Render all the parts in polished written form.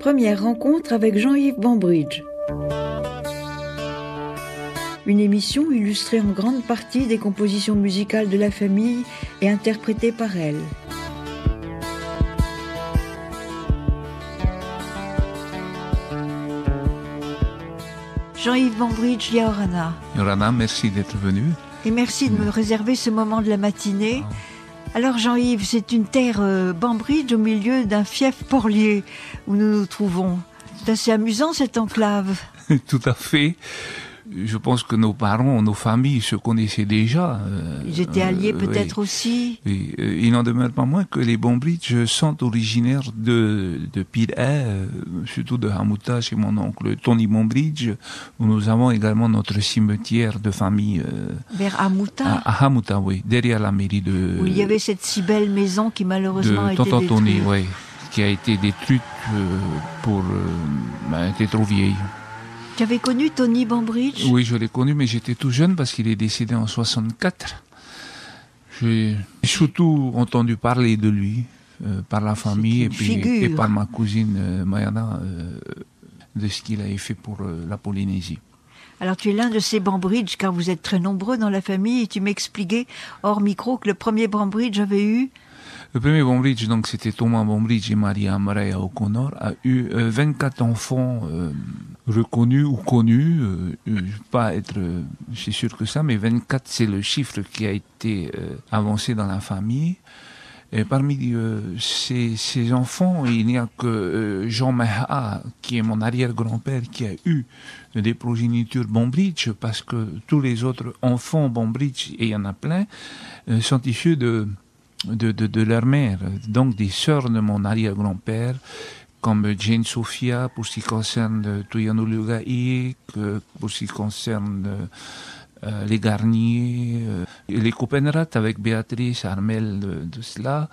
Première rencontre avec Jean-Yves Bambridge. Une émission illustrée en grande partie des compositions musicales de la famille et interprétée par elle. Jean-Yves Bambridge, Yorana. Yorana, merci d'être venu. Et merci de me réserver ce moment de la matinée. Alors Jean-Yves, c'est une terre Bambridge au milieu d'un fief porlier où nous nous trouvons. C'est assez amusant cette enclave. Tout à fait. Je pense que nos parents, nos familles se connaissaient déjà. Ils étaient alliés peut-être aussi. Oui. Il n'en demeure pas moins que les Bambridge sont originaires de Pirey, surtout de Hamouta, chez mon oncle Tony Bambridge, où nous avons également notre cimetière de famille. Vers Hamouta À Hamouta, oui, derrière la mairie de... Où il y avait cette si belle maison qui malheureusement a été détruite. De Tonton Tony, détruite. oui, qui a été détruite elle était trop vieille. Tu avais connu Tony Bambridge ? Oui, je l'ai connu, mais j'étais tout jeune parce qu'il est décédé en 64. J'ai surtout entendu parler de lui par la famille et par ma cousine Mayana de ce qu'il avait fait pour la Polynésie. Alors tu es l'un de ces Bambridge car vous êtes très nombreux dans la famille et tu m'expliquais hors micro que le premier Bambridge avait eu... Le premier Bambridge, donc c'était Thomas Bambridge et Maria Maria O'Connor, a eu 24 enfants reconnus ou connus. Je ne vais pas être si sûr que ça, mais 24 c'est le chiffre qui a été avancé dans la famille. Et parmi ces enfants, il n'y a que Jean Meha, qui est mon arrière-grand-père, qui a eu des progénitures Bambridge, parce que tous les autres enfants Bambridge, et il y en a plein, sont issus de leur mère, donc des sœurs de mon arrière-grand-père, comme Jane Sophia, pour ce qui concerne Tuyano Lugaï, pour ce qui concerne les Garnier, les Copenrat avec Béatrice, Armel, de cela.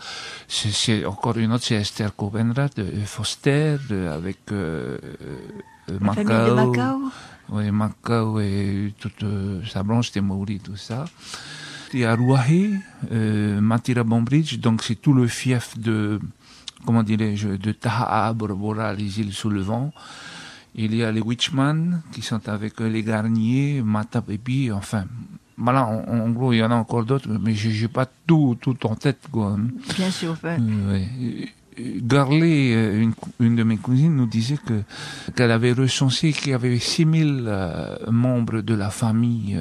C'est encore une autre, c'est Esther Copenrat, Foster, avec la famille de Macao. Oui, Macao et toute sa branche de Maori, tout ça. Et à Rouahe, Matira Bambridge, donc c'est tout le fief de, comment dirais-je, de Taha'a, Borbora, les îles sous le vent. Il y a les Witchman, qui sont avec les Garnier, Matapepi, enfin, voilà, en gros, il y en a encore d'autres, mais j'ai pas tout en tête, quoi. Bien sûr, Garley, une de mes cousines, nous disait qu'elle avait recensé qu'il y avait 6000 membres de la famille,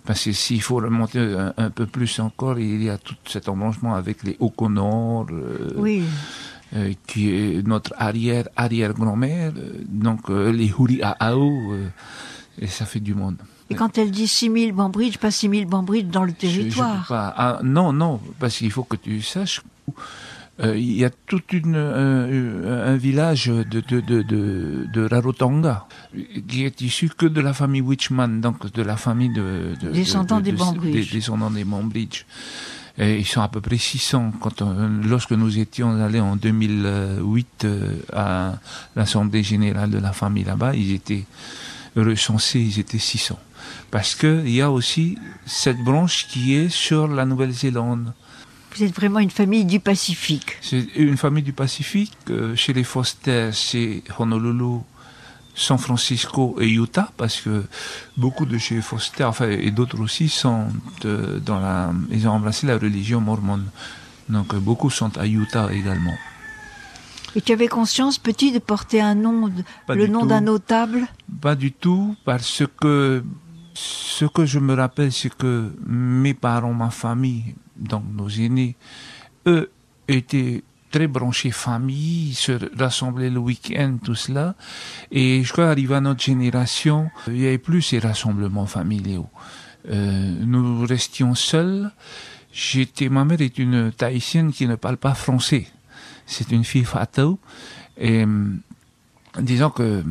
parce que s'il faut remonter un peu plus encore, il y a tout cet embranchement avec les O'Connor, oui. Qui est notre arrière-grand-mère, donc les Huri'a'ao, et ça fait du monde. Et quand elle dit 6000 Bambridge, pas 6000 Bambridge dans le territoire. Non, parce qu'il faut que tu saches... il y a tout un village de Rarotonga qui est issu que de la famille Witchman, donc de la famille descendants des Bambridge. Descendants des Bambridge. Et ils sont à peu près 600. Lorsque nous étions allés en 2008 à l'Assemblée Générale de la famille là-bas, ils étaient recensés, ils étaient 600. Parce qu'il y a aussi cette branche qui est sur la Nouvelle-Zélande. Vous êtes vraiment une famille du Pacifique. C'est une famille du Pacifique. Chez les Foster, c'est Honolulu, San Francisco et Utah, parce que beaucoup de chez Foster, enfin, et d'autres aussi, sont ils ont embrassé la religion mormone. Donc beaucoup sont à Utah également. Et tu avais conscience, petit, de porter un nom, le nom d'un notable ? Pas du tout, parce que ce que je me rappelle, c'est que mes parents, ma famille, donc nos aînés, eux étaient très branchés famille, se rassemblaient le week-end, tout cela. Et je crois qu'arrivé à notre génération, il n'y avait plus ces rassemblements familiaux. Nous restions seuls. Ma mère est une Tahitienne qui ne parle pas français. C'est une fille fatale. Et disons que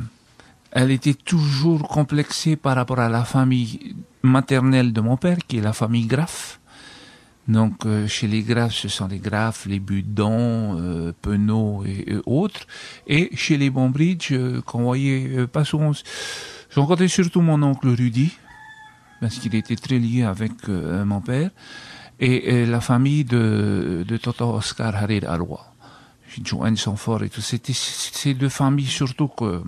elle était toujours complexée par rapport à la famille maternelle de mon père, qui est la famille Graff. Donc, chez les Graff, ce sont les Graff, les Budon, Penaud et autres. Et chez les Bambridge, qu'on voyait pas souvent, je rencontrais surtout mon oncle Rudy, parce qu'il était très lié avec mon père, et la famille de Toto Oscar Harir Arwa. Joanne Sanfort et tout. C'était ces deux familles surtout que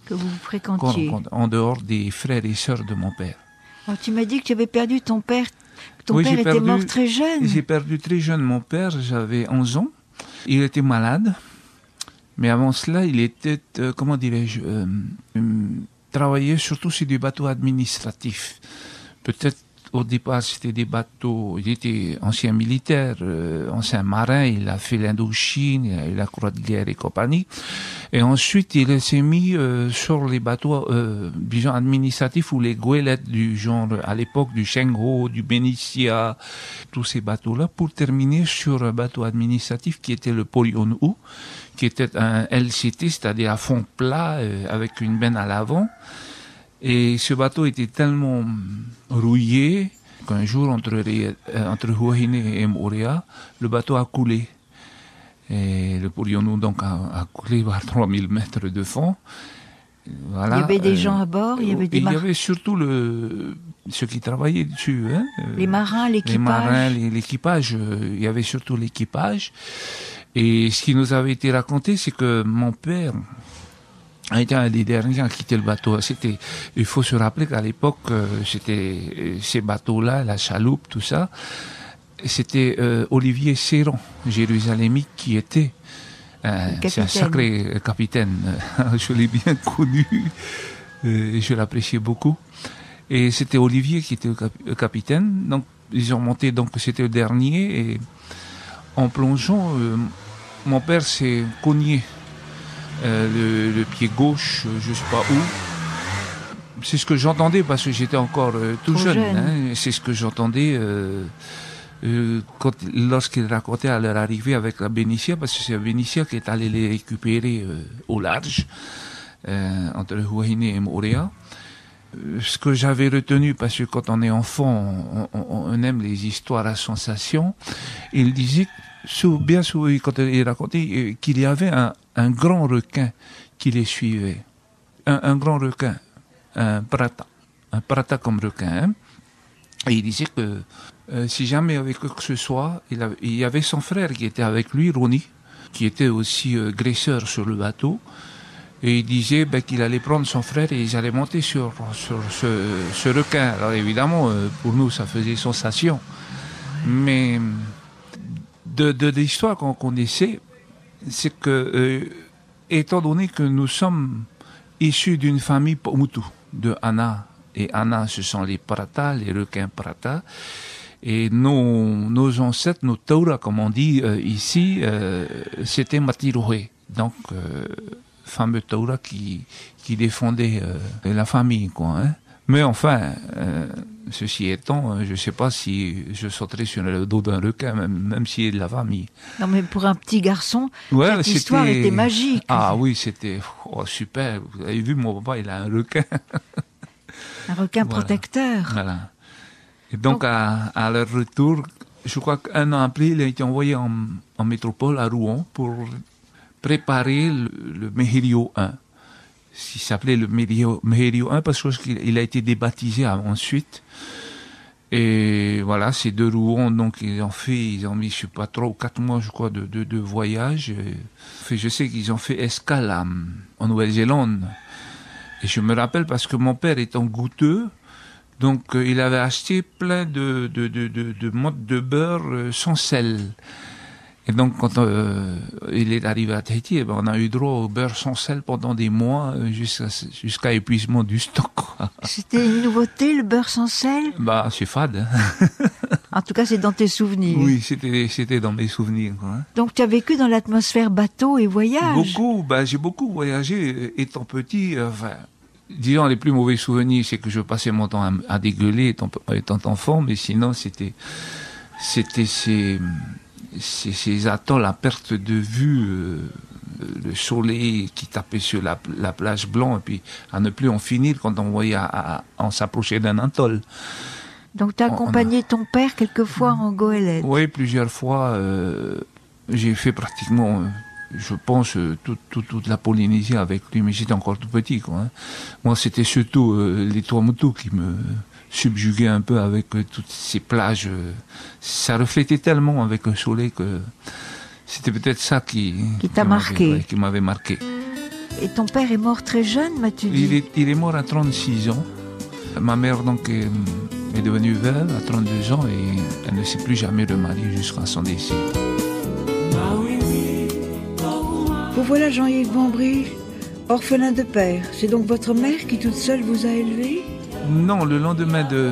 vous fréquentiez. En dehors des frères et sœurs de mon père. Alors, tu m'as dit que tu avais perdu ton père. Ton père était mort très jeune. J'ai perdu très jeune mon père, j'avais 11 ans. Il était malade. Mais avant cela, il était, comment dirais-je, travaillait surtout sur des bateaux administratifs. Peut-être au départ, c'était des bateaux, il était ancien militaire, ancien marin, il a fait l'Indochine, il a eu la croix de guerre et compagnie. Et ensuite, il s'est mis sur les bateaux, disons, administratifs ou les goélettes du genre, à l'époque, du Chengho, du Benicia, tous ces bateaux-là, pour terminer sur un bateau administratif qui était le Poryon'u, qui était un LCT, c'est-à-dire à fond plat, avec une benne à l'avant. Et ce bateau était tellement rouillé qu'un jour, entre Huahine et Moorea, le bateau a coulé. Et le Poryon'u donc a coulé par 3000 mètres de fond. Voilà. Il y avait des gens à bord, il y avait des marins. Il y avait surtout ceux qui travaillaient dessus. Hein, les marins, l'équipage. Les marins, l'équipage. Il y avait surtout l'équipage. Et ce qui nous avait été raconté, c'est que mon père a été un des derniers à quitter le bateau. Il faut se rappeler qu'à l'époque, c'était ces bateaux-là, la chaloupe, tout ça. C'était Olivier Serran, jérusalémique, qui était c'est un sacré capitaine. Je l'ai bien connu et je l'appréciais beaucoup. Et c'était Olivier qui était le capitaine. Donc ils ont monté, donc c'était le dernier. Et en plongeant, mon père s'est cogné le pied gauche, je sais pas où. C'est ce que j'entendais parce que j'étais encore tout jeune. Hein, c'est ce que j'entendais lorsqu'il racontait à leur arrivée avec la Benicia, parce que c'est la Benicia qui est allée les récupérer au large, entre Huahine et Moorea. Ce que j'avais retenu, parce que quand on est enfant, on aime les histoires à sensation, il disait, bien souvent, quand il racontait qu'il y avait un grand requin qui les suivait. Un grand requin, un prata comme requin. Hein. Et il disait que si jamais avec quoi que ce soit, il y avait son frère qui était avec lui, Ronnie, qui était aussi graisseur sur le bateau. Et il disait qu'il allait prendre son frère et ils allaient monter sur ce requin. Alors évidemment, pour nous, ça faisait sensation. Mais de l'histoire qu'on connaissait, c'est que, étant donné que nous sommes issus d'une famille Pomutu, de Ana, et Ana, ce sont les Prata, les requins Prata, et nos ancêtres, nos Taura, comme on dit ici, c'était Matirohe. Donc, fameux Taura qui défendait la famille, quoi. Hein. Mais enfin, ceci étant, je ne sais pas si je sauterais sur le dos d'un requin, même s'il est de la famille. Non, mais pour un petit garçon, cette histoire était magique. Ah oui, c'était super. Vous avez vu, mon papa, il a un requin. Un requin protecteur. Voilà. Et donc, à leur retour, je crois qu'un an après, il a été envoyé en métropole, à Rouen, pour préparer le Meherio 1. Il s'appelait le Meherio 1 parce qu'il a été débaptisé ensuite. Et voilà, ces deux Rouen, donc ils ont mis, je sais pas, 3 ou 4 mois, je crois, de voyage. Je sais qu'ils ont fait escale en Nouvelle-Zélande. Et je me rappelle parce que mon père étant goûteux, donc il avait acheté plein de mottes de beurre sans sel. Et donc quand il est arrivé à Tahiti, on a eu droit au beurre sans sel pendant des mois jusqu'à épuisement du stock. C'était une nouveauté, le beurre sans sel? C'est fade. Hein. En tout cas, c'est dans tes souvenirs. Oui, c'était dans mes souvenirs. Hein. Donc tu as vécu dans l'atmosphère bateau et voyage? Beaucoup, j'ai beaucoup voyagé étant petit. Disons, les plus mauvais souvenirs, c'est que je passais mon temps à dégueuler étant enfant, mais sinon, c'était ces atolls à perte de vue, le soleil qui tapait sur la plage blanche, et puis à ne plus en finir quand on voyait on s'approchait d'un atoll. Donc tu as accompagné ton père quelquefois en goélette? Oui, plusieurs fois. J'ai fait pratiquement... je pense, toute la Polynésie avec lui, mais j'étais encore tout petit, quoi. Hein. Moi, c'était surtout les Tuamotu qui me subjuguaient un peu avec toutes ces plages. Ça reflétait tellement avec un soleil que c'était peut-être ça qui t'a marqué. Qui m'avait marqué. Et ton père est mort très jeune, m'as-tu dit? Il est mort à 36 ans. Ma mère donc est devenue veuve à 32 ans et elle ne s'est plus jamais remariée jusqu'à son décès. Vous voilà Jean-Yves Bambry, orphelin de père. C'est donc votre mère qui toute seule vous a élevé? Non, le lendemain de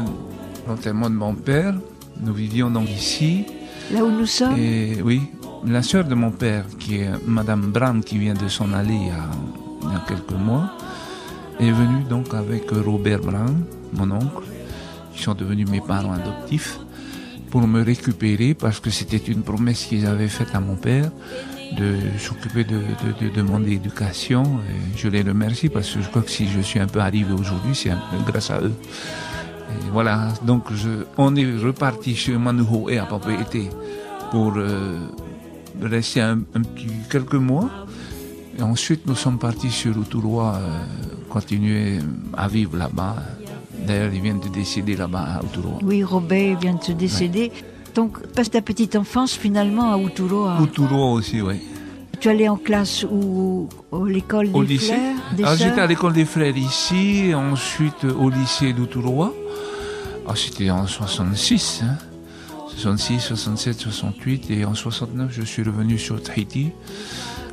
l'enterrement de mon père, nous vivions donc ici. Là où nous sommes? Et oui, la sœur de mon père, qui est Madame Brown, qui vient de s'en aller il y a quelques mois, est venue donc avec Robert Brown, mon oncle, qui sont devenus mes parents adoptifs, pour me récupérer, parce que c'était une promesse qu'ils avaient faite à mon père, de s'occuper de mon éducation. Et je les remercie, parce que je crois que si je suis un peu arrivé aujourd'hui, c'est un peu grâce à eux. Et voilà, donc on est reparti chez Manuho et à Papeete pour rester quelques mois. Et ensuite, nous sommes partis sur Uturoa, continuer à vivre là-bas. D'ailleurs, il vient de décéder là-bas à Uturoa. Oui, Robert vient de se décéder. Ouais. Donc, passe ta petite enfance finalement à Uturoa. Uturoa aussi, oui. Tu allais en classe ou à l'école des lycée. Frères J'étais à l'école des Frères ici, ensuite au lycée d'Uturoa. C'était en 66, 66, 67, 68, et en 69, je suis revenu sur Tahiti,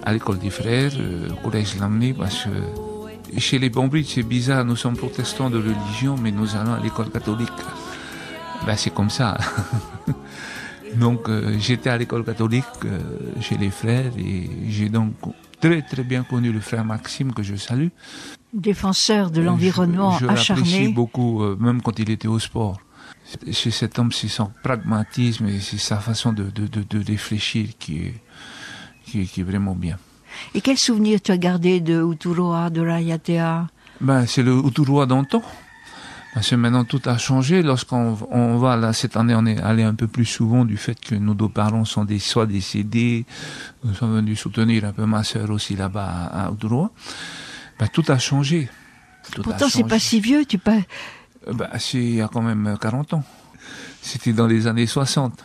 à l'école des Frères, au collège Lamné, parce que chez les Bambry, c'est bizarre, nous sommes protestants de religion, mais nous allons à l'école catholique. C'est comme ça. Donc, j'étais à l'école catholique chez les Frères, et j'ai donc très très bien connu le frère Maxime, que je salue. Défenseur de l'environnement acharné. Je l'apprécie beaucoup, même quand il était au sport. Chez cet homme, c'est son pragmatisme et c'est sa façon de réfléchir qui est vraiment bien. Et quel souvenir tu as gardé de Uturoa, de Raiatea? C'est le Uturoa d'antan. Parce que maintenant tout a changé. Lorsqu'on va là, cette année, on est allé un peu plus souvent du fait que nos deux parents sont soit décédés. Nous sommes venus soutenir un peu ma sœur aussi là-bas à Uturoa. Tout a changé. Pourtant, c'est pas si vieux, tu pas... C'est il y a quand même 40 ans. C'était dans les années 60.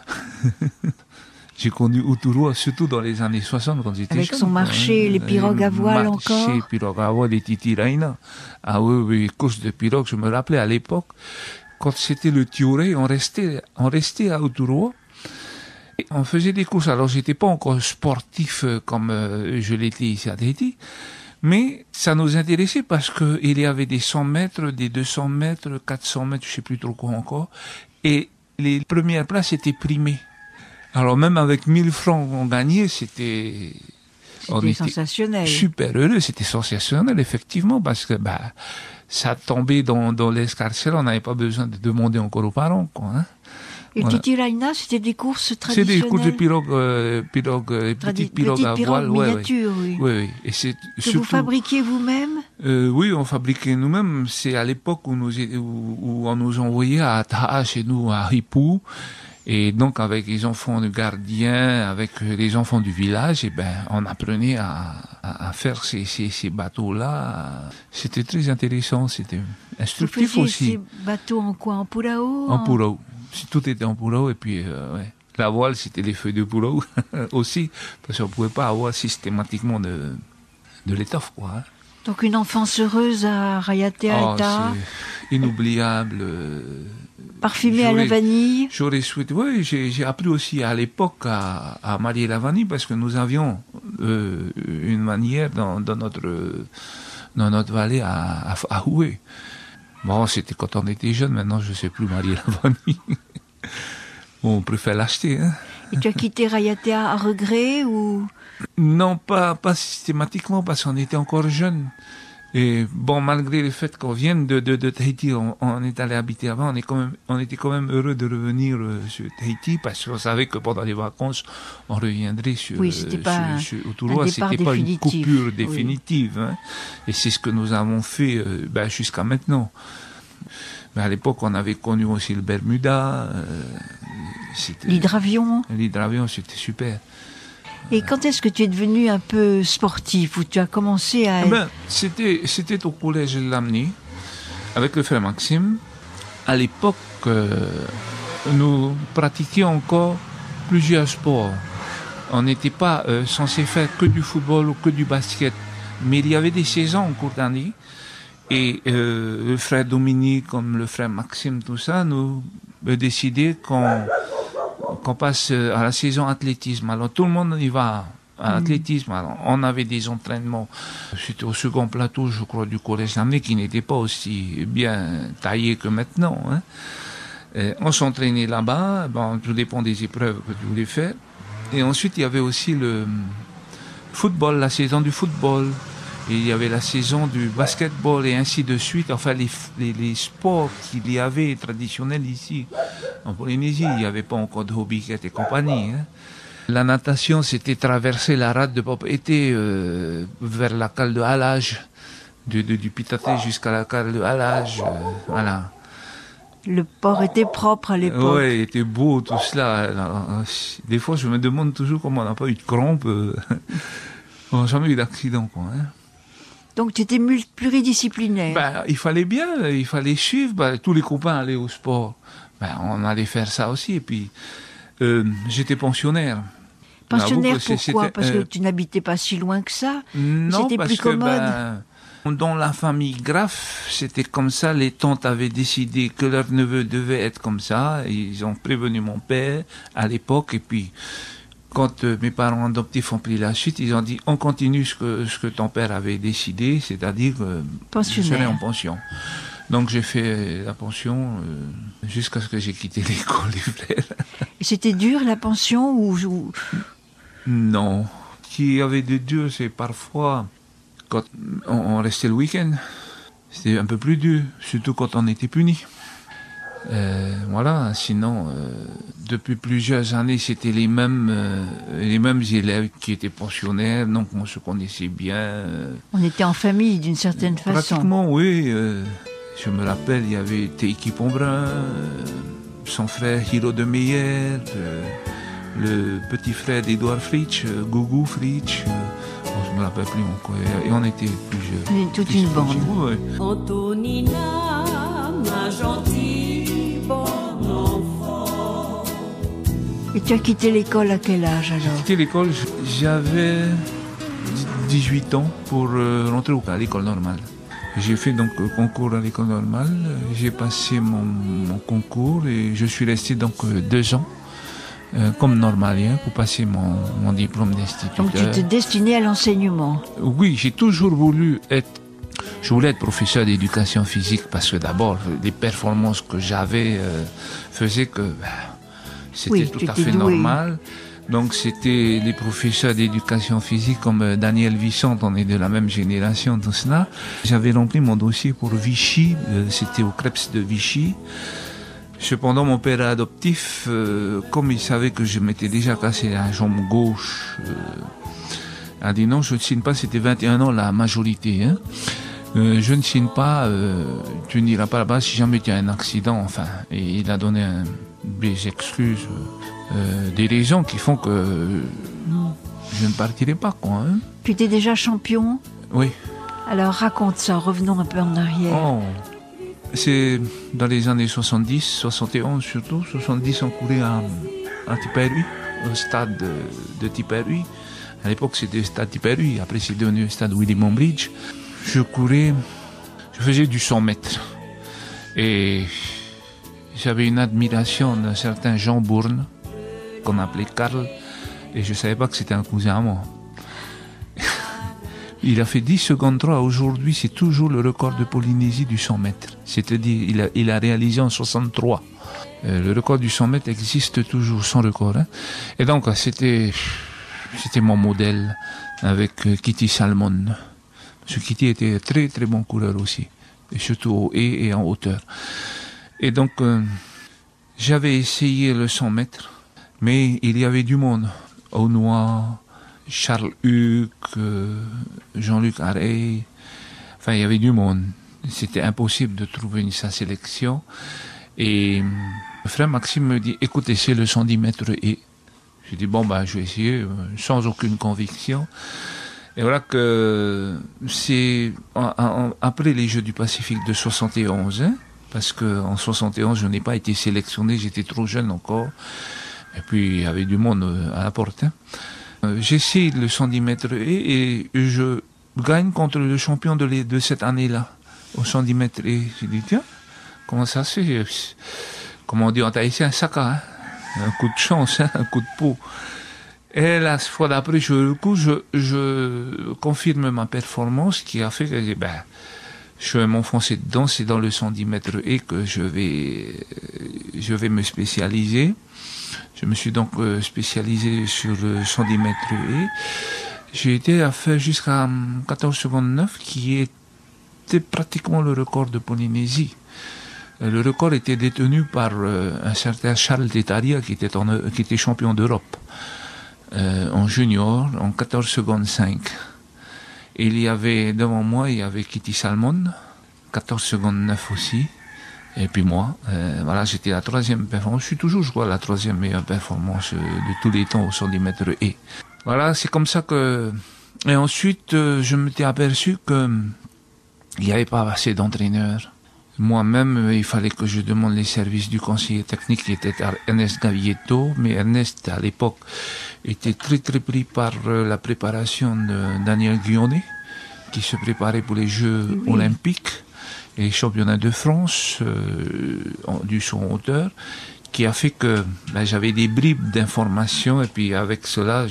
J'ai connu Uturoa surtout dans les années 60 quand j'étais jeune. Avec son marché, les pirogues à voile encore. Les pirogues à voile, les titiraina. Ah oui, courses de pirogues, je me rappelais à l'époque, quand c'était le Tioré, on restait à Uturoa. Et on faisait des courses. Alors j'étais pas encore sportif comme je l'étais ici à Tahiti. Mais ça nous intéressait parce que il y avait des 100 mètres, des 200 mètres, 400 mètres, je sais plus trop quoi encore. Et les premières places étaient primées. Alors même avec 1000 francs qu'on gagnait, c'était sensationnel. Super heureux, c'était sensationnel, effectivement, parce que ça tombait dans l'escarcelle, on n'avait pas besoin de demander encore aux parents, quoi. Hein. Et voilà. Titiraina, c'était des courses traditionnelles. C'est des courses de petites pirogues à voile, miniatures, oui. Oui. Et c'est que surtout, vous fabriquiez vous-même? Oui, on fabriquait nous-mêmes. C'est à l'époque où on nous envoyait à Taha, chez nous, à Ripu. Et donc, avec les enfants de gardiens, avec les enfants du village, on apprenait à faire ces bateaux-là. C'était très intéressant, c'était instructif aussi. Ces bateaux en quoi? En purao? En purao. Tout était en purao, et puis, la voile, c'était des feuilles de purao aussi, parce qu'on pouvait pas avoir systématiquement de l'étoffe, quoi. Hein. Donc, une enfance heureuse à Raiatea et Taha. C'est inoubliable. Parfumé à la vanille. J'aurais souhaité. Oui, j'ai appris aussi à l'époque à marier la vanille parce que nous avions une vannière dans notre vallée à Houé. Bon, c'était quand on était jeune. Maintenant, je ne sais plus marier la vanille. On préfère l'acheter. Hein. Et tu as quitté Raiatea à regret ou? Non, pas systématiquement parce qu'on était encore jeunes. Et bon, malgré le fait qu'on vienne de Tahiti, on est allé habiter avant, on était quand même heureux de revenir sur Tahiti parce qu'on savait que pendant les vacances, on reviendrait sur Uturoa. C'était pas une coupure définitive. Oui. Hein. Et c'est ce que nous avons fait jusqu'à maintenant. Mais à l'époque, on avait connu aussi le Bermuda. L'hydravion. L'hydravion, c'était super. Et quand est-ce que tu es devenu un peu sportif, où tu as commencé à... C'était au collège Lamné, avec le frère Maxime. À l'époque, nous pratiquions encore plusieurs sports. On n'était pas censé faire que du football ou que du basket. Mais il y avait des saisons en cours d'année. Et le frère Dominique, comme le frère Maxime, tout ça, nous décidé qu'on passe à la saison athlétisme. Alors tout le monde y va à l'athlétisme. Alors, on avait des entraînements. C'était au second plateau, je crois, du collège Lamennais, qui n'était pas aussi bien taillé que maintenant. Hein. On s'entraînait là-bas. Bon, tout dépend des épreuves que tu voulais faire. Et ensuite, il y avait aussi le football, la saison du football. Et il y avait la saison du basketball et ainsi de suite. Enfin, les sports qu'il y avait traditionnels ici. En Polynésie, il n'y avait pas encore de hobby et compagnie. Hein. La natation, c'était traverser la rade de Papeete vers la cale de Halage, du Pitaté jusqu'à la cale de Halage. Voilà. Le port était propre à l'époque. Oui, il était beau tout cela. Alors, des fois, je me demande toujours comment on n'a pas eu de crampes. On n'a jamais eu d'accident, quoi. Hein. Donc tu étais pluridisciplinaire. Il fallait bien, il fallait suivre. Tous les copains allaient au sport. On allait faire ça aussi. Et puis, j'étais pensionnaire. Pensionnaire, pourquoi? Parce que tu n'habitais pas si loin que ça. Non, c'était plus commode. Dans la famille Graff, c'était comme ça. Les tantes avaient décidé que leur neveu devait être comme ça. Ils ont prévenu mon père à l'époque. Et puis, quand mes parents adoptifs ont pris la suite, ils ont dit on continue ce que ton père avait décidé, c'est-à-dire je serai en pension. Donc j'ai fait la pension jusqu'à ce que j'ai quitté l'école, les frères. Et c'était dur la pension ou... Non. Ce qui avait de dur, c'est parfois quand on restait le week-end. C'était un peu plus dur, surtout quand on était puni. Voilà, sinon, depuis plusieurs années, c'était les mêmes élèves qui étaient pensionnaires, donc on se connaissait bien. On était en famille d'une certaine façon. Pratiquement, oui. Je me rappelle, il y avait Teiki Pombrun, son frère Hiro de Meyer, le petit frère d'Edouard Fritsch, Gougou Fritsch. Je me rappelle plus encore. Et on était plusieurs. Toute une bande. Ouais. Antonina, ma gentille bonne enfant. Et tu as quitté l'école à quel âge alors? J'ai quitté l'école, j'avais 18 ans pour rentrer à l'école normale. J'ai fait donc concours à l'école normale, j'ai passé mon concours et je suis resté donc 2 ans comme normalien pour passer mon diplôme d'instituteur. Donc tu te destinais à l'enseignement? Oui, j'ai toujours voulu je voulais être professeur d'éducation physique parce que d'abord, les performances que j'avais faisaient que c'était tout à fait normal. Donc c'était les professeurs d'éducation physique comme Daniel Vissante, on est de la même génération, tout cela. J'avais rempli mon dossier pour Vichy, c'était au Krebs de Vichy. Cependant, mon père adoptif, comme il savait que je m'étais déjà cassé la jambe gauche, a dit non, je ne signe pas, c'était 21 ans la majorité. Hein. Je ne signe pas, tu n'iras pas là-bas si jamais tu as un accident, enfin. Et il a donné des excuses, des raisons qui font que je ne partirai pas, quoi. Hein. Tu étais déjà champion? Oui. Alors raconte ça, revenons un peu en arrière. Oh. C'est dans les années 70, 71 surtout. 70, on courait à Tiperui, au stade de Tiperui. À l'époque, c'était le stade Tiperui. Après, c'est devenu le stade William Bridge. Je courais, je faisais du 100 mètres. Et j'avais une admiration d'un certain Jean Bourne, qu'on appelait Karl. Et je ne savais pas que c'était un cousin à moi. Il a fait 10 secondes 3. Aujourd'hui, c'est toujours le record de Polynésie du 100 mètres. C'est-à-dire, il a réalisé en 63. Le record du 100 mètres existe toujours, sans record. Hein. Et donc, c'était mon modèle avec Kitty Salmon. Ce Kitty était très très bon coureur aussi, et surtout au haie et en hauteur. Et donc, j'avais essayé le 100 mètres, mais il y avait du monde. Aunois, Charles Huck, Jean-Luc Harey, enfin il y avait du monde. C'était impossible de trouver sa sélection. Et le frère Maxime me dit, écoute, c'est le 110 mètres et j'ai dit, je vais essayer, sans aucune conviction. Et voilà que c'est après les Jeux du Pacifique de 71, hein, parce qu'en 71, je n'ai pas été sélectionné, j'étais trop jeune encore. Et puis, il y avait du monde à la porte. Hein. J'essaie le 110 mètres et je gagne contre le champion de cette année-là, au 110 mètres. Et j'ai dit, tiens, comment ça se fait? Comment on dit en Tahitien, un saka, hein? Un coup de chance, hein? Un coup de peau. Et la fois d'après, je confirme ma performance qui a fait que je vais m'enfoncer dedans. C'est dans le 110 mètres et que je vais me spécialiser. Je me suis donc spécialisé sur le 110 mètres et j'ai été à faire jusqu'à 14 secondes 9, qui était pratiquement le record de Polynésie. Le record était détenu par un certain Charles Tetaria qui était champion d'Europe en junior en 14 secondes 5. Et devant moi, il y avait Kitty Salmon, 14 secondes 9 aussi. Et puis moi, voilà, j'étais la troisième performance. Je suis toujours, je crois, la troisième meilleure performance de tous les temps au 110 mètres et. Voilà, c'est comme ça que. Et ensuite, je m'étais aperçu que il n'y avait pas assez d'entraîneurs. Moi-même, il fallait que je demande les services du conseiller technique qui était Ernest Gavietto, mais Ernest, à l'époque, était très très pris par la préparation de Daniel Guionnet, qui se préparait pour les Jeux olympiques et les championnats de France du saut en hauteur, qui a fait que j'avais des bribes d'informations et puis avec cela,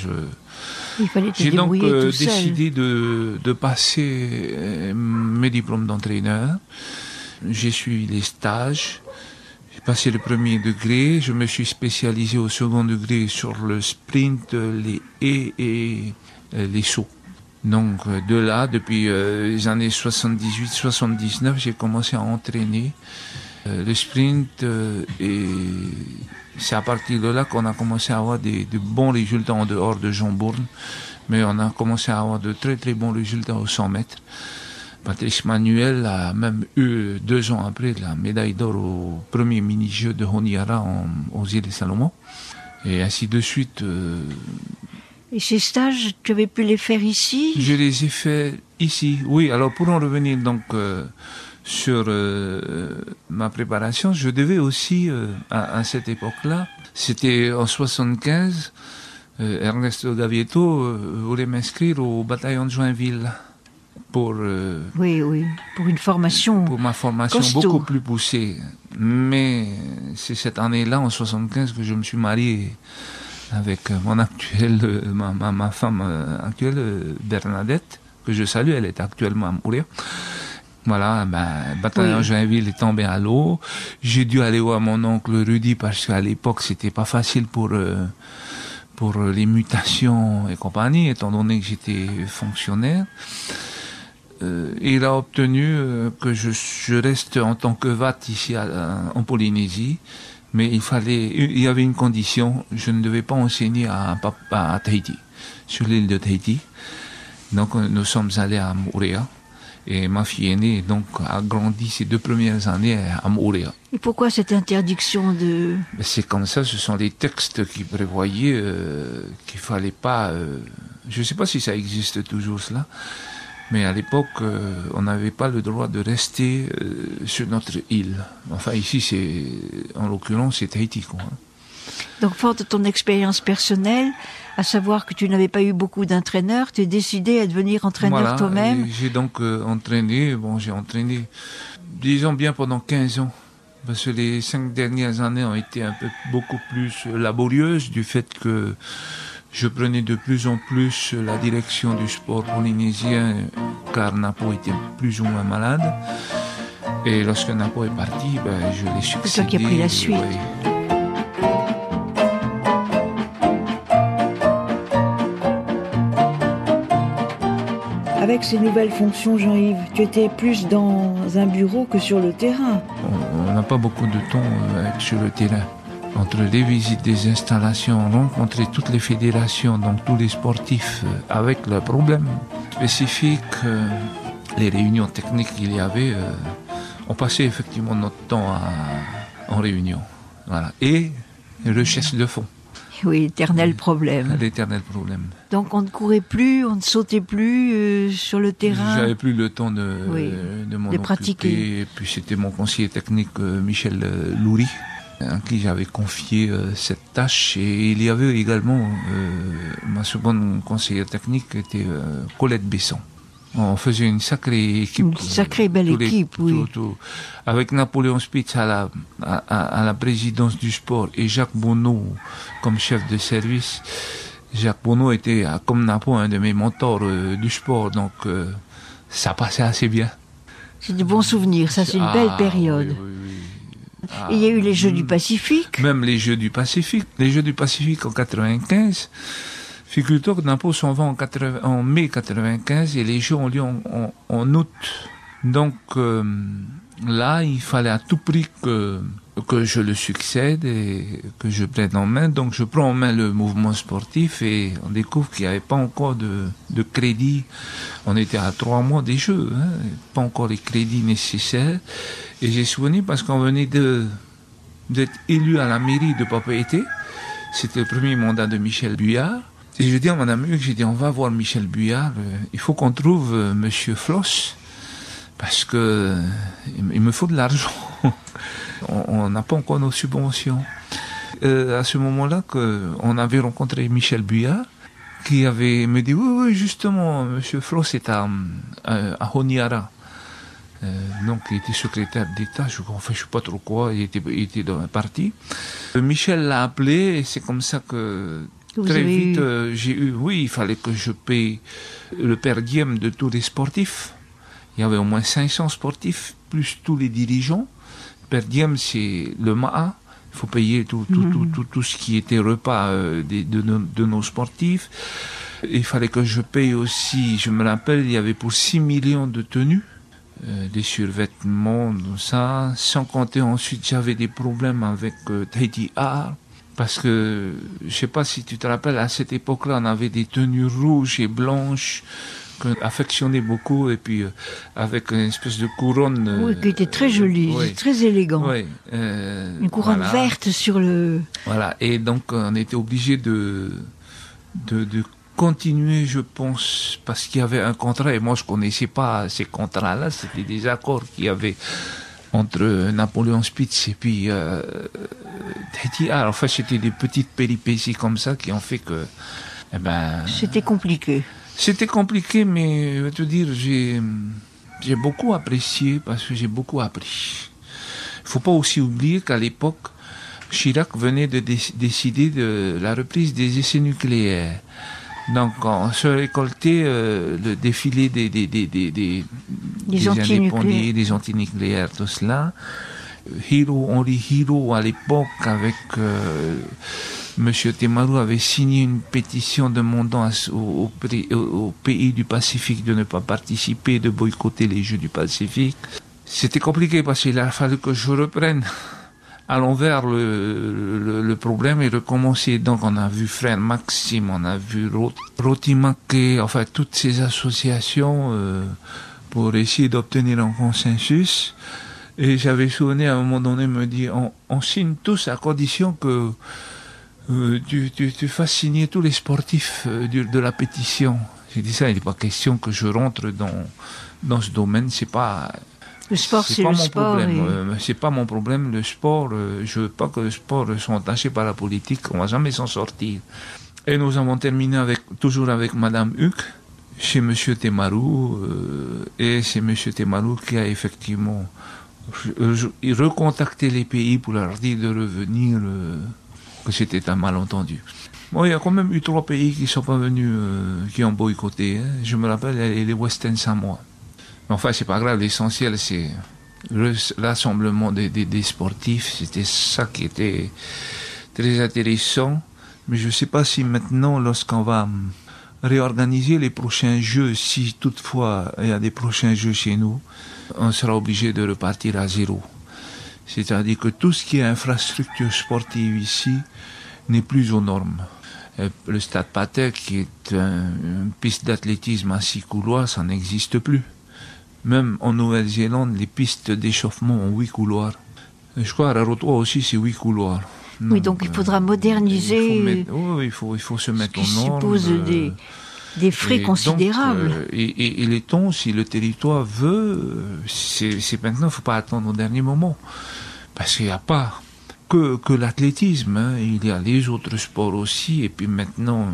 j'ai donc décidé de passer mes diplômes d'entraîneur. J'ai suivi les stages, j'ai passé le premier degré, je me suis spécialisé au second degré sur le sprint, les haies et les sauts. Donc de là, depuis les années 78-79, j'ai commencé à entraîner le sprint et c'est à partir de là qu'on a commencé à avoir de bons résultats en dehors de Jean Bourne, mais on a commencé à avoir de très très bons résultats au 100 mètres. Patrice Manuel a même eu 2 ans après la médaille d'or au premier mini-jeu de Honiara aux îles de Salomon. Et ainsi de suite. Et ces stages, tu avais pu les faire ici? Je les ai faits ici, oui. Alors pour en revenir donc sur ma préparation, je devais aussi, à cette époque-là, c'était en 75, Ernesto Gavietto voulait m'inscrire au bataillon de Joinville. Pour une formation. Pour ma formation costaud. Beaucoup plus poussée. Mais c'est cette année-là, en 75, que je me suis marié avec ma femme actuelle, Bernadette, que je salue. Elle est actuellement à mourir. Voilà, bataillon Joinville est tombé à l'eau. J'ai dû aller voir mon oncle Rudy parce qu'à l'époque, c'était pas facile pour les mutations et compagnie, étant donné que j'étais fonctionnaire. Il a obtenu que je reste en tant que VAT ici en Polynésie, mais il y avait une condition, je ne devais pas enseigner à Tahiti, sur l'île de Tahiti. Donc nous sommes allés à Moorea et ma fille aînée donc a grandi ces 2 premières années à Moorea. Et pourquoi cette interdiction de... C'est comme ça, ce sont des textes qui prévoyaient qu'il fallait pas... je ne sais pas si ça existe toujours cela. Mais à l'époque, on n'avait pas le droit de rester sur notre île. Enfin, ici, en l'occurrence, c'est Tahiti, quoi. Donc, fort de ton expérience personnelle, à savoir que tu n'avais pas eu beaucoup d'entraîneurs, tu es décidé à devenir entraîneur toi-même. J'ai donc entraîné, j'ai entraîné, disons bien pendant 15 ans. Parce que les 5 dernières années ont été beaucoup plus laborieuses du fait que je prenais de plus en plus la direction du sport polynésien car Napo était plus ou moins malade. Et lorsque Napo est parti, je l'ai succédé. C'est toi qui as pris la suite. Ouais. Avec ces nouvelles fonctions, Jean-Yves, tu étais plus dans un bureau que sur le terrain. On n'a pas beaucoup de temps à être sur le terrain. Entre les visites des installations, rencontrer toutes les fédérations, donc tous les sportifs avec leurs problèmes spécifiques, les réunions techniques qu'il y avait, on passait effectivement notre temps en réunion. Voilà. Et recherche de fond. Oui, éternel problème. L'éternel problème. Donc on ne courait plus, on ne sautait plus sur le terrain. J'avais plus le temps de m'en occuper. pratiquer. Et puis c'était mon conseiller technique Michel Loury à qui j'avais confié cette tâche. Et il y avait également ma seconde conseillère technique était Colette Besson. On faisait une sacrée équipe. Une sacrée belle équipe, oui. Avec Napoléon Spitz à la présidence du sport et Jacques Bonneau comme chef de service. Jacques Bonneau était, comme Napo, un de mes mentors du sport, donc ça passait assez bien. C'est de bons souvenirs, ça c'est une belle période. Oui. Et il y a eu les Jeux du Pacifique. Même les Jeux du Pacifique. Les Jeux du Pacifique en 95. Figure-toi que Napo s'en va en mai 95 et les Jeux ont lieu en août. Donc là, il fallait à tout prix que je le succède et que je prenne en main. Donc je prends en main le mouvement sportif et on découvre qu'il n'y avait pas encore de crédit. On était à 3 mois des Jeux, pas encore les crédits nécessaires. Et j'ai souvenu parce qu'on venait d'être élu à la mairie de Papeete. C'était le premier mandat de Michel Buyard. Et je dis à Madame Hugues, on va voir Michel Buyard, il faut qu'on trouve Monsieur Floss, parce que il me faut de l'argent. On n'a pas encore nos subventions. À ce moment-là, on avait rencontré Michel Buyard, qui me dit, oui, justement, Monsieur Floss est à Honiara. Donc, il était secrétaire d'État, je ne sais pas trop quoi, il était dans un parti. Michel l'a appelé, et c'est comme ça que très vite, il fallait que je paye le per diem de tous les sportifs. Il y avait au moins 500 sportifs, plus tous les dirigeants. Per diem, c'est le MAA. Il faut payer tout ce qui était repas de nos sportifs. Il fallait que je paye aussi, je me rappelle, il y avait pour 6 millions de tenues, des survêtements, tout ça. Sans compter ensuite, j'avais des problèmes avec Tahiti Art. Parce que, je sais pas si tu te rappelles, à cette époque-là, on avait des tenues rouges et blanches qu'on affectionnait beaucoup, et puis avec une espèce de couronne. Oui, qui était très jolie, très élégant. Oui, une couronne verte sur le... Voilà, et donc on était obligé de continuer, je pense, parce qu'il y avait un contrat, et moi je connaissais pas ces contrats-là, c'était des accords qu'il y avait entre Napoléon Spitz et puis Tahiti. Alors, enfin, c'était des petites péripéties comme ça qui ont fait que, c'était compliqué. C'était compliqué, mais je vais te dire, j'ai beaucoup apprécié parce que j'ai beaucoup appris. Il faut pas aussi oublier qu'à l'époque, Chirac venait de décider de la reprise des essais nucléaires. Donc, on se récoltait le défilé des indépendants, des antinucléaires, tout cela. Henri Hiro, à l'époque, avec Monsieur Temaru, avait signé une pétition demandant aux pays du Pacifique de ne pas participer, de boycotter les Jeux du Pacifique. C'était compliqué parce qu'il a fallu que je reprenne à l'envers le problème et recommencer. Donc on a vu Frère Maxime, on a vu Rotimake, enfin toutes ces associations pour essayer d'obtenir un consensus. Et j'avais souvenu à un moment donné me dire, on signe tous à condition que tu fasses signer tous les sportifs de la pétition. J'ai dit ça, il n'est pas question que je rentre dans ce domaine, c'est pas... Le sport, c'est pas mon problème. C'est pas mon problème. Le sport, je veux pas que le sport soit entaché par la politique. On va jamais s'en sortir. Et nous avons terminé toujours avec Madame Huck, chez Monsieur Temaru, et c'est Monsieur Temaru qui a effectivement recontacté les pays pour leur dire de revenir, que c'était un malentendu. Bon, il y a quand même eu 3 pays qui sont pas venus, qui ont boycotté. Je me rappelle les Western Samoa. Enfin, c'est pas grave, l'essentiel, c'est le rassemblement des sportifs. C'était ça qui était très intéressant. Mais je sais pas si maintenant, lorsqu'on va réorganiser les prochains jeux, si toutefois il y a des prochains jeux chez nous, on sera obligé de repartir à zéro. C'est-à-dire que tout ce qui est infrastructure sportive ici n'est plus aux normes. Le Stade Patek, qui est une piste d'athlétisme à 6 couloirs, ça n'existe plus. Même en Nouvelle-Zélande, les pistes d'échauffement ont 8 couloirs. Je crois à Rarotonga aussi, c'est 8 couloirs. Oui, donc il faudra moderniser. Il faut se mettre en ordre. Ce qui suppose des frais considérables. Et les tons, si le territoire veut, c'est maintenant, il ne faut pas attendre au dernier moment. Parce qu'il n'y a pas que l'athlétisme, hein. Il y a les autres sports aussi, et puis maintenant,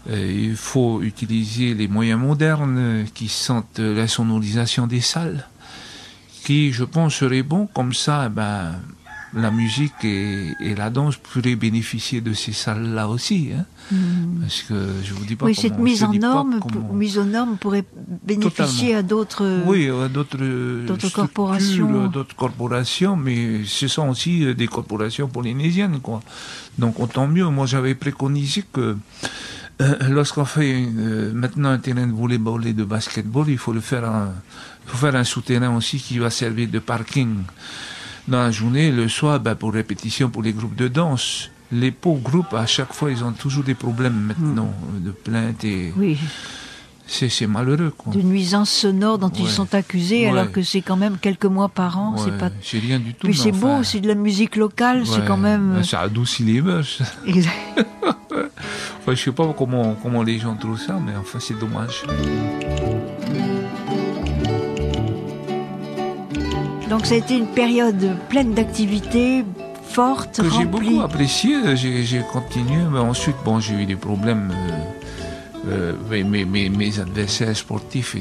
il faut utiliser les moyens modernes qui sont la sonorisation des salles, qui, je pense, serait bon, comme ça, la musique et la danse pourraient bénéficier de ces salles-là aussi, hein. Parce que je vous dis pas oui, comment, cette mise aux normes pourrait bénéficier totalement. À d'autres Oui, à d'autres corporations. D'autres corporations, mais ce sont aussi des corporations polynésiennes, quoi. Donc, tant mieux. Moi, j'avais préconisé que lorsqu'on fait maintenant un terrain de volleyball et de basketball, il faut faire un souterrain aussi qui va servir de parking dans la journée, le soir, pour répétition pour les groupes de danse. Les pauvres groupes, à chaque fois, ils ont toujours des problèmes maintenant de plaintes et Oui. C'est malheureux, quoi. De nuisances sonores dont ils sont accusés, alors que c'est quand même quelques mois par an. C'est rien du tout. Puis c'est beau, c'est de la musique locale, c'est quand même. Ça adoucit les mœurs. Exact. Je sais pas comment les gens trouvent ça, mais enfin c'est dommage. Donc ça a été une période pleine d'activités, forte, que remplie. j'ai beaucoup apprécié. J'ai continué, mais ensuite, j'ai eu des problèmes. Mes adversaires sportifs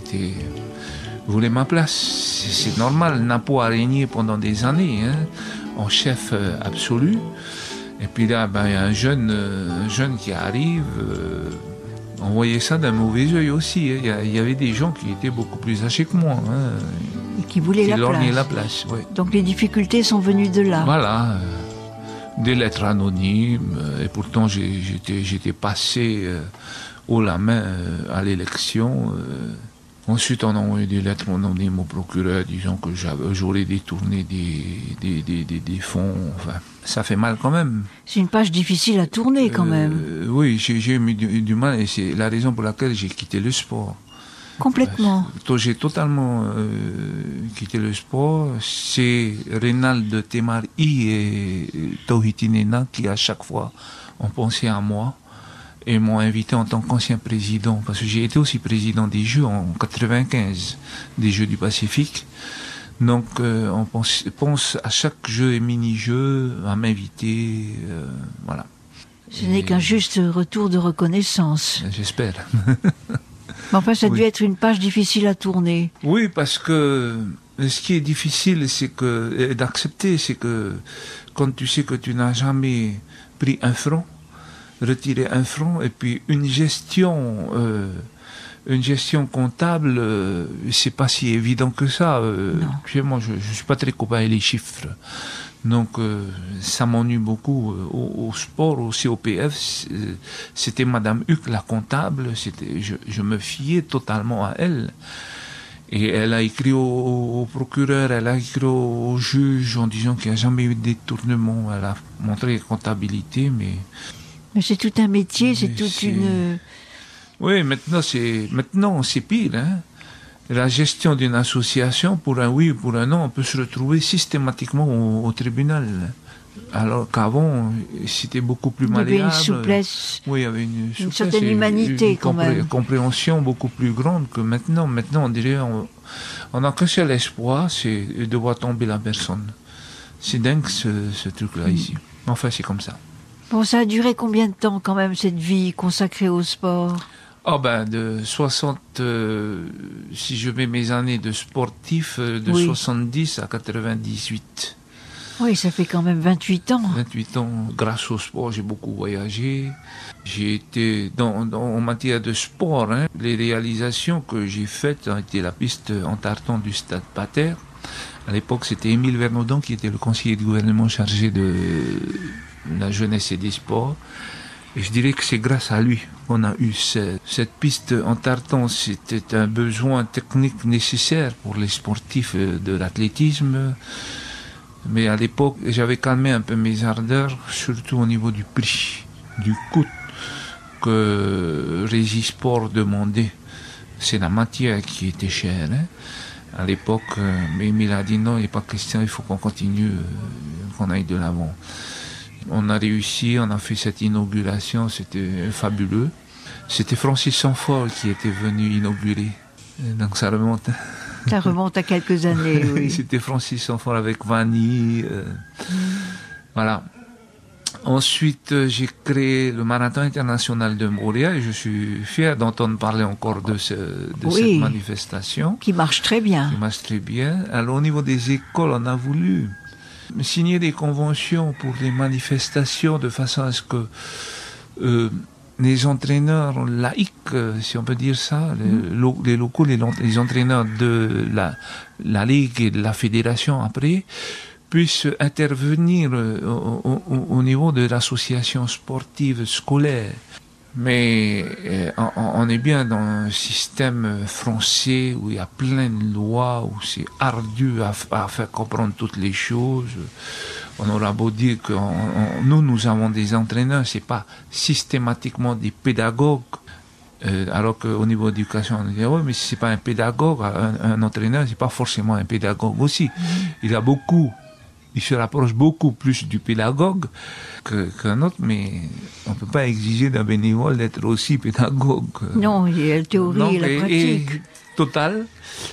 voulaient ma place. C'est normal. Napo a régné pendant des années, hein, en chef absolu. Et puis là, il y a un jeune qui arrive. On voyait ça d'un mauvais œil aussi. Hein. Il y avait des gens qui étaient beaucoup plus âgés que moi. Hein, et qui voulaient la place. Ouais. Donc les difficultés sont venues de là. Voilà. Des lettres anonymes. Et pourtant, j'étais passé haut la main à l'élection. Ensuite, on a envoyé des lettres anonymes au procureur disant que j'aurais détourné des fonds. Enfin, ça fait mal quand même. C'est une page difficile à tourner quand même. Oui, j'ai eu du mal et c'est la raison pour laquelle j'ai quitté le sport. Complètement. J'ai totalement quitté le sport. C'est Reynald Temari et Tauhiti Nena qui, à chaque fois, ont pensé à moi et m'ont invité en tant qu'ancien président, parce que j'ai été aussi président des Jeux en 95, des Jeux du Pacifique. Donc on pense à chaque jeu et mini-jeu à m'inviter, voilà. Ce n'est qu'un juste retour de reconnaissance. J'espère. Mais enfin, ça a dû être une page difficile à tourner. Oui, parce que ce qui est difficile, d'accepter, c'est que quand tu sais que tu n'as jamais pris un franc, retirer un franc, et puis une gestion comptable, c'est pas si évident que ça. Moi, je suis pas très copain avec les chiffres. Donc, ça m'ennuie beaucoup. Au sport, au COPF, c'était Madame Huck, la comptable. Je me fiais totalement à elle. Et elle a écrit au procureur, elle a écrit au juge en disant qu'il n'y a jamais eu de détournement. Elle a montré la comptabilité, mais c'est tout un métier, c'est toute une... Oui, maintenant c'est pire, hein. La gestion d'une association, pour un oui ou pour un non, on peut se retrouver systématiquement au tribunal. Alors qu'avant, c'était beaucoup plus malléable. Il y avait une souplesse. Oui, il y avait une certaine humanité, quand même. Une compréhension beaucoup plus grande que maintenant. Maintenant, on dirait, on n'a qu'un seul espoir, c'est de voir tomber la personne. C'est dingue, ce truc-là, ici. Enfin, c'est comme ça. Bon, ça a duré combien de temps, quand même, cette vie consacrée au sport ? De 60, si je mets mes années de sportif, 70 à 98. Oui, ça fait quand même 28 ans. 28 ans. Grâce au sport, j'ai beaucoup voyagé. J'ai été en matière de sport, hein, les réalisations que j'ai faites ont été la piste en tartan du Stade Pater. À l'époque, c'était Émile Vernaudan qui était le conseiller du gouvernement chargé de la jeunesse et des sports. Et je dirais que c'est grâce à lui qu'on a eu cette piste en tartan. C'était un besoin technique nécessaire pour les sportifs de l'athlétisme. Mais à l'époque, j'avais calmé un peu mes ardeurs, surtout au niveau du prix, du coût que Résisport demandait. C'est la matière qui était chère, hein. À l'époque, Émile a dit non, il n'est pas question, il faut qu'on continue, qu'on aille de l'avant. On a réussi, on a fait cette inauguration, c'était fabuleux. C'était Francis Sanfort qui était venu inaugurer, donc ça remonte. Ça remonte à quelques années, oui. C'était Francis Sanfort avec Vanny. Voilà. Ensuite, j'ai créé le Marathon international de Montréal et je suis fier d'entendre parler encore de cette manifestation. Qui marche très bien. Qui marche très bien. Alors, au niveau des écoles, on a voulu signer des conventions pour les manifestations de façon à ce que les entraîneurs laïcs, si on peut dire ça, les locaux, les entraîneurs de la Ligue et de la Fédération après, puissent intervenir au niveau de l'association sportive scolaire. Mais on est bien dans un système français où il y a plein de lois, où c'est ardu à faire comprendre toutes les choses. On aura beau dire que nous avons des entraîneurs, c'est pas systématiquement des pédagogues. Alors qu'au niveau de l'éducation, on dit oui, mais si c'est pas un pédagogue, un entraîneur, c'est pas forcément un pédagogue aussi. Il se rapproche beaucoup plus du pédagogue qu'un autre, mais on ne peut pas exiger d'un bénévole d'être aussi pédagogue. Non, il y a la théorie et la pratique. Et total,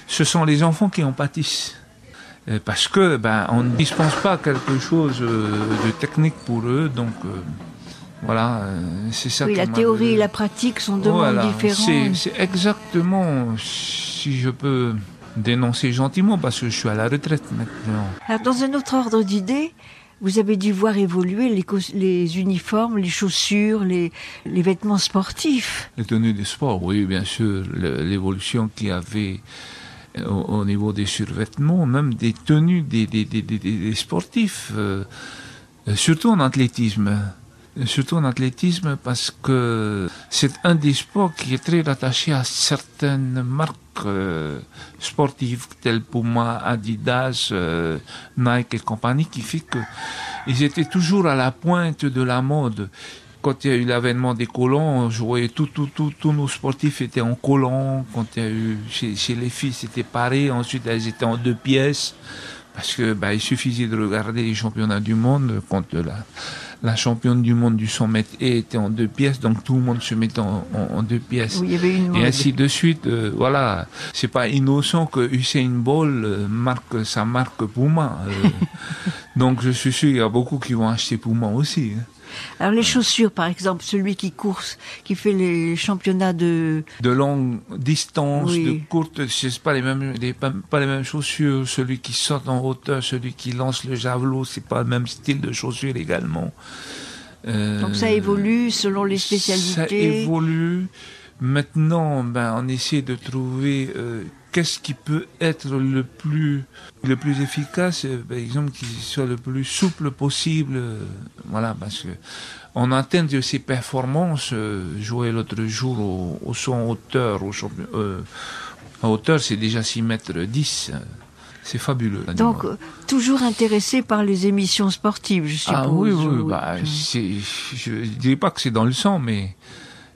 ce sont les enfants qui en pâtissent. Parce que on ne dispense pas quelque chose de technique pour eux, donc voilà, c'est ça. Oui, la théorie et la pratique sont deux mondes différents. C'est exactement, si je peux dénoncer gentiment, parce que je suis à la retraite maintenant. Alors, dans un autre ordre d'idées, vous avez dû voir évoluer les uniformes, les chaussures, les vêtements sportifs. Les tenues de sport, oui, bien sûr. L'évolution qu'il y avait au niveau des survêtements, même des tenues des sportifs, surtout en athlétisme. Surtout en athlétisme, parce que c'est un des sports qui est très rattaché à certaines marques sportives telles Puma, Adidas, Nike et compagnie, qui fait que ils étaient toujours à la pointe de la mode. Quand il y a eu l'avènement des collants, je voyais tous nos sportifs étaient en collants. Quand il y a eu chez les filles, c'était pareil. Ensuite, elles étaient en 2 pièces. Parce que il suffisait de regarder les championnats du monde quand la championne du monde du 100 mètres était en 2 pièces, donc tout le monde se mettait en 2 pièces. Oui, il y avait une mode. Et ainsi de suite. Voilà, c'est pas innocent que Usain Bolt marque sa marque Puma. Donc je suis sûr qu'il y a beaucoup qui vont acheter Puma aussi. Alors les chaussures, par exemple, celui qui qui fait les championnats de longue distance, oui. de courte, c'est pas les mêmes chaussures. Celui qui saute en hauteur, celui qui lance le javelot, c'est pas le même style de chaussures également. Donc ça évolue selon les spécialités. Ça évolue. Maintenant, on essaie de trouver qu'est-ce qui peut être le plus efficace, par exemple, qui soit le plus souple possible. Voilà, parce que on atteint de ces performances. Jouer l'autre jour au saut en hauteur, en hauteur, c'est déjà 6 mètres 10. C'est fabuleux. Donc, toujours intéressé par les émissions sportives, je suppose. Ah oui. Je ne dirais pas que c'est dans le sang, mais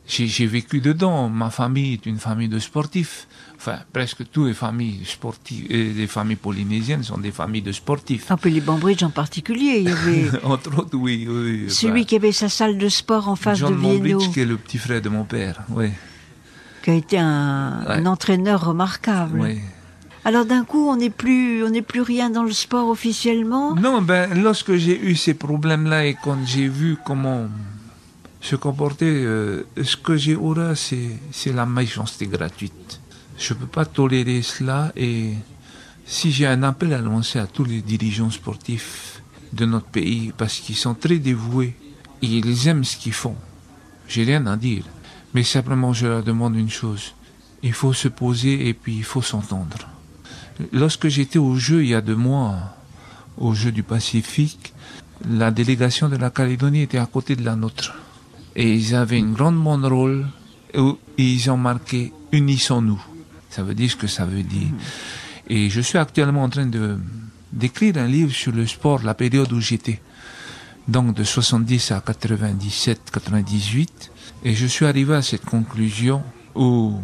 j'ai vécu dedans. Ma famille est une famille de sportifs. Enfin, presque toutes les familles sportives, les familles polynésiennes sont des familles de sportifs. Un peu les Banbridge en particulier, il y avait... Entre autres, oui. Celui qui avait sa salle de sport en face John de Vienno. Banbridge, qui est le petit frère de mon père, oui. Qui a été un entraîneur remarquable. Oui. Alors d'un coup, on n'est plus rien dans le sport officiellement. Non, lorsque j'ai eu ces problèmes-là et quand j'ai vu comment se comporter, ce que j'ai horreur, c'est la méchanceté gratuite. Je ne peux pas tolérer cela, et si j'ai un appel à lancer à tous les dirigeants sportifs de notre pays, parce qu'ils sont très dévoués et ils aiment ce qu'ils font, j'ai rien à dire. Mais simplement, je leur demande une chose. Il faut se poser et puis il faut s'entendre. Lorsque j'étais aux Jeux il y a 2 mois, aux Jeux du Pacifique, la délégation de la Calédonie était à côté de la nôtre. Et ils avaient une grande banderole où ils ont marqué « Unissons-nous ». Ça veut dire ce que ça veut dire. Et je suis actuellement en train d'écrire un livre sur le sport, la période où j'étais. Donc de 70 à 97, 98. Et je suis arrivé à cette conclusion où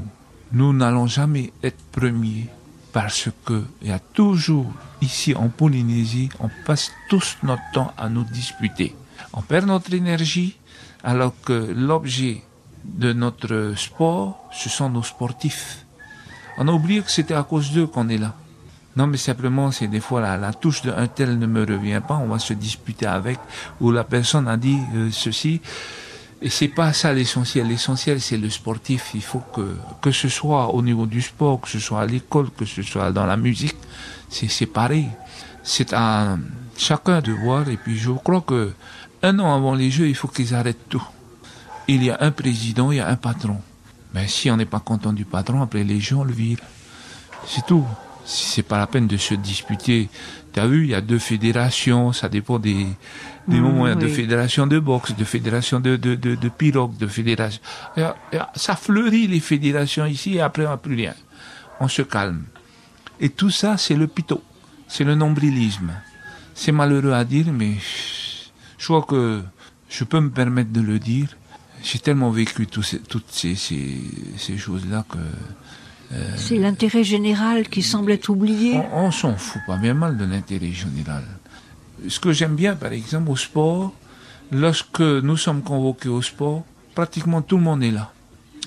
nous n'allons jamais être premiers, parce que il y a toujours, ici en Polynésie, on passe tous notre temps à nous disputer. On perd notre énergie, alors que l'objet de notre sport, ce sont nos sportifs. On a oublié que c'était à cause d'eux qu'on est là. Non, mais simplement, c'est des fois la touche d'un tel ne me revient pas, on va se disputer avec, ou la personne a dit ceci. Et c'est pas ça l'essentiel. L'essentiel, c'est le sportif. Il faut que ce soit au niveau du sport, que ce soit à l'école, que ce soit dans la musique, c'est pareil. C'est à chacun de voir. Et puis, je crois que un an avant les Jeux, il faut qu'ils arrêtent tout. Il y a un président, il y a un patron. Mais si on n'est pas content du patron, après les Jeux, on le vire. C'est tout. C'est pas la peine de se disputer. T'as vu, il y a 2 fédérations, ça dépend des moments, il y a 2 fédérations de boxe, 2 fédérations de pirogue, 2 fédérations. Ça fleurit les fédérations ici et après on n'a plus rien. On se calme. Et tout ça, c'est le pitot. C'est le nombrilisme. C'est malheureux à dire, mais je crois que je peux me permettre de le dire. J'ai tellement vécu toutes ces choses-là que... c'est l'intérêt général qui semble être oublié. On s'en fout pas bien mal de l'intérêt général. Ce que j'aime bien, par exemple, au sport, lorsque nous sommes convoqués au sport, pratiquement tout le monde est là.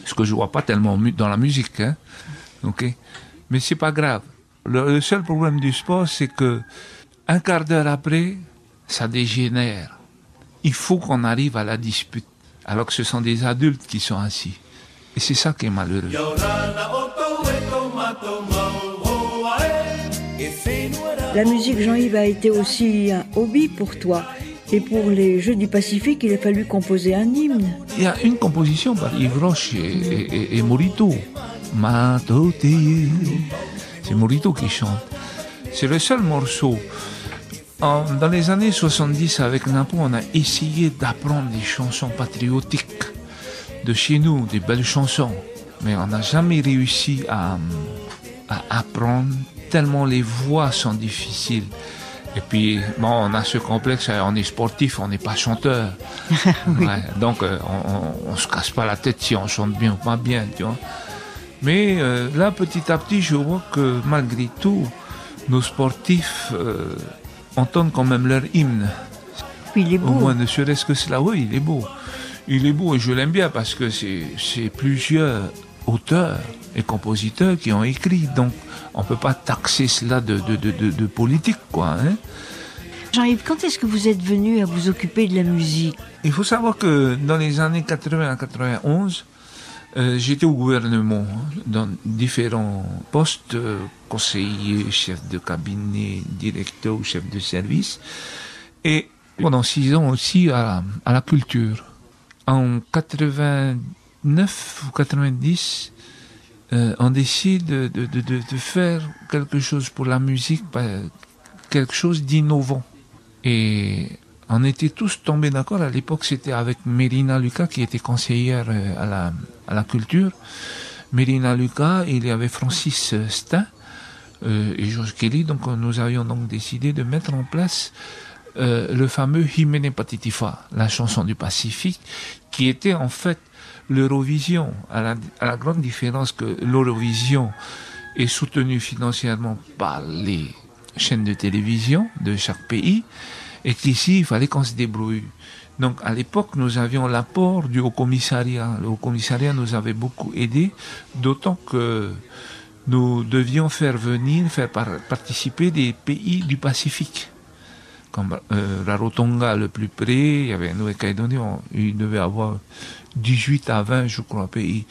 Ce que je vois pas tellement dans la musique, hein. Okay? Mais c'est pas grave. Le seul problème du sport, c'est que un quart d'heure après, ça dégénère. Il faut qu'on arrive à la dispute, alors que ce sont des adultes qui sont assis. Et c'est ça qui est malheureux. La musique, Jean-Yves, a été aussi un hobby pour toi. Et pour les Jeux du Pacifique, il a fallu composer un hymne. Il y a une composition par Yves Roche et Morito. Matoteye. C'est Morito qui chante. C'est le seul morceau. Dans les années 70, avec Napo, on a essayé d'apprendre des chansons patriotiques de chez nous, des belles chansons. Mais on n'a jamais réussi à apprendre, tellement les voix sont difficiles. Et puis, bon, on a ce complexe, on est sportif, on n'est pas chanteur. Oui. Ouais, donc, on se casse pas la tête si on chante bien ou pas bien, tu vois. Mais là, petit à petit, je vois que malgré tout, nos sportifs entendent quand même leur hymne. Il est beau. Au moins, ne serait-ce que cela, oui, il est beau. Il est beau et je l'aime bien parce que c'est plusieurs auteurs et compositeurs qui ont écrit. Donc, on peut pas taxer cela de politique, quoi. Hein. Jean-Yves, quand est-ce que vous êtes venu à vous occuper de la musique? Il faut savoir que dans les années 80 à 91, j'étais au gouvernement, dans différents postes, conseiller, chef de cabinet, directeur ou chef de service. Et pendant 6 ans aussi à la culture. En 89 ou 90, on décide de faire quelque chose pour la musique, quelque chose d'innovant. Et on était tous tombés d'accord. À l'époque, c'était avec Mérina Lucas, qui était conseillère à la culture. Mérina Lucas, il y avait Francis Stein et Georges Kelly. Donc, nous avions donc décidé de mettre en place le fameux Hymne Patitifa, la chanson du Pacifique, qui était en fait l'Eurovision, à la grande différence que l'Eurovision est soutenue financièrement par les chaînes de télévision de chaque pays, et qu'ici, il fallait qu'on se débrouille. Donc, à l'époque, nous avions l'apport du Haut-Commissariat. Le Haut-Commissariat nous avait beaucoup aidé, d'autant que nous devions faire participer des pays du Pacifique. Comme Rarotonga le plus près, il y avait Nouvelle-Calédonie, il devait avoir 18 à 20, je crois, pays.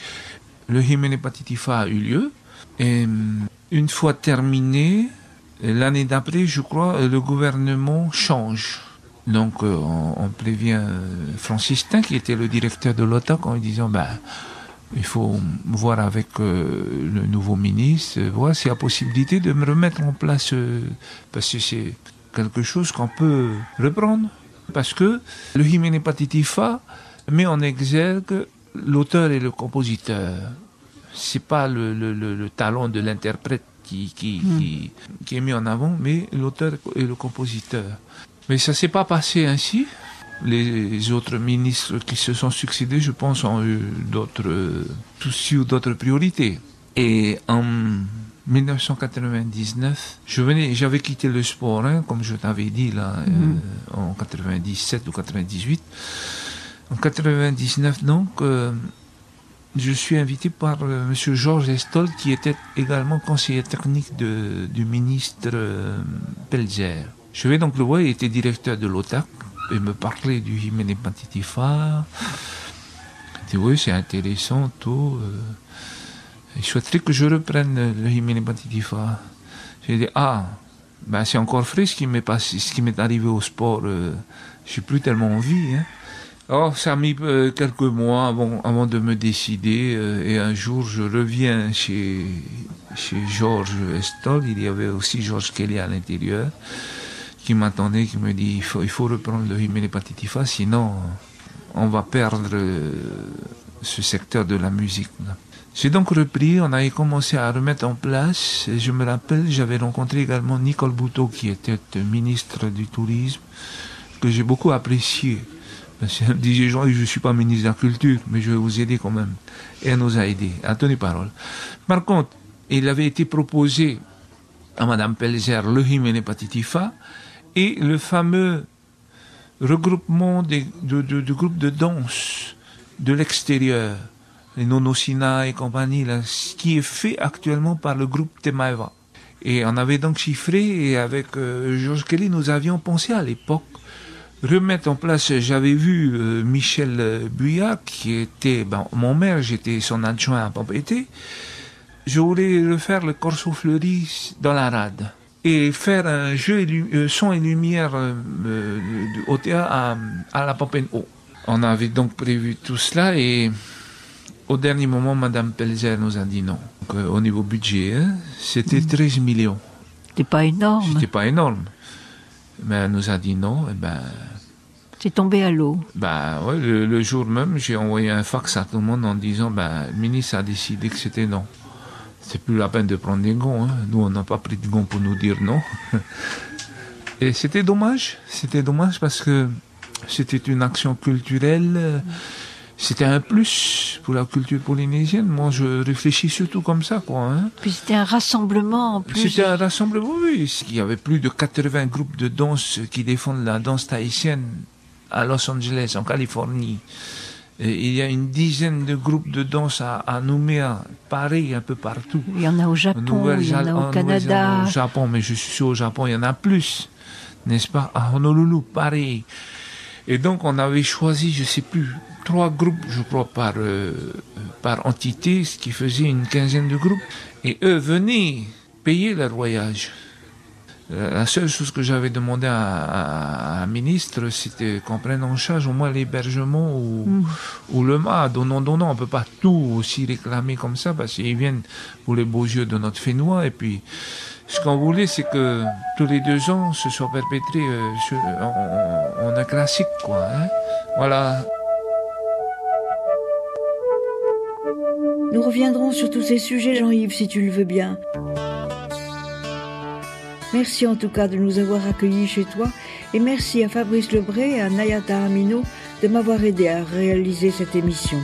Le Hymne Patitifa a eu lieu, et une fois terminé, l'année d'après, je crois, le gouvernement change. Donc, on prévient Francis Stein, qui était le directeur de l'OTAC, en lui disant, il faut voir avec le nouveau ministre, voir s'il y a possibilité de me remettre en place, parce que c'est quelque chose qu'on peut reprendre. Parce que le Hymne Patitifa met en exergue l'auteur et le compositeur. C'est pas le talent de l'interprète qui est mis en avant, mais l'auteur et le compositeur. Mais ça s'est pas passé ainsi. Les autres ministres qui se sont succédés, je pense, ont eu d'autres soucis ou d'autres priorités. Et en 1999, j'avais quitté le sport, comme je t'avais dit là, en 97 ou 98. En 99, donc, je suis invité par Monsieur Georges Estol, qui était également conseiller technique du ministre Pelzer. Je vais donc le voir, il était directeur de l'OTAC, et me parlait du Himene Patitifa. Il dit oui, c'est intéressant, tout. Il souhaiterait que je reprenne le Himene Patitifa. J'ai dit c'est encore frais ce qui m'est arrivé au sport. J'ai plus tellement envie. Alors, ça a mis quelques mois avant de me décider. Et un jour, je reviens chez Georges Estol. Il y avait aussi Georges Kelly à l'intérieur, qui m'attendait, qui me dit il faut reprendre le Himene Patitifa, sinon on va perdre ce secteur de la musique. J'ai donc repris, on avait commencé à remettre en place. Et je me rappelle, j'avais rencontré également Nicole Bouteau, qui était ministre du Tourisme, que j'ai beaucoup apprécié. Elle disait, je ne suis pas ministre de la Culture, mais je vais vous aider quand même. Et elle nous a aidés, à tenir parole. Par contre, il avait été proposé à Madame Pelzer le Himene Patitifa et le fameux regroupement de groupes de danse de l'extérieur, les Nonosina et compagnie, là, ce qui est fait actuellement par le groupe Temaeva. Et on avait donc chiffré, et avec Georges Kelly, nous avions pensé à l'époque remettre en place. J'avais vu Michel Buyac, qui était mon maire, j'étais son adjoint à Pampété. Je voulais refaire le Corso Fleuri dans la rade et faire un jeu son et lumière au théâtre à la Pampéno. On avait donc prévu tout cela, et au dernier moment, Madame Pelzer nous a dit non. Donc, au niveau budget, c'était 13 millions. C'était pas énorme. C'était pas énorme. Mais elle nous a dit non, c'est tombé à l'eau. Ouais, le jour même, j'ai envoyé un fax à tout le monde en disant, le ministre a décidé que c'était non. C'est plus la peine de prendre des gants. Nous, on n'a pas pris de gants pour nous dire non. Et c'était dommage. C'était dommage parce que c'était une action culturelle. C'était un plus pour la culture polynésienne. Moi, je réfléchis surtout comme ça, quoi. Puis c'était un rassemblement en plus. C'était un rassemblement, oui. Il y avait plus de 80 groupes de danse qui défendent la danse tahitienne à Los Angeles, en Californie. Et il y a une dizaine de groupes de danse à Nouméa, pareil, un peu partout. Il y en a au Japon, il y en a au Canada. Au Japon, mais je suis sûr au Japon, il y en a plus, n'est-ce pas? À Honolulu, pareil. Et donc, on avait choisi, je sais plus, 3 groupes, je crois, par entité, ce qui faisait une quinzaine de groupes. Et eux venaient payer leur voyage. La seule chose que j'avais demandé à un ministre, c'était qu'on prenne en charge au moins l'hébergement ou le mât. Donnant. On ne peut pas tout aussi réclamer comme ça, parce qu'ils viennent pour les beaux yeux de notre Fénois. Et puis, ce qu'on voulait, c'est que tous les 2 ans, ce soit perpétré en un classique, quoi. Voilà. Nous reviendrons sur tous ces sujets, Jean-Yves, si tu le veux bien. Merci en tout cas de nous avoir accueillis chez toi, et merci à Fabrice Lebré et à Nayata Amino de m'avoir aidé à réaliser cette émission.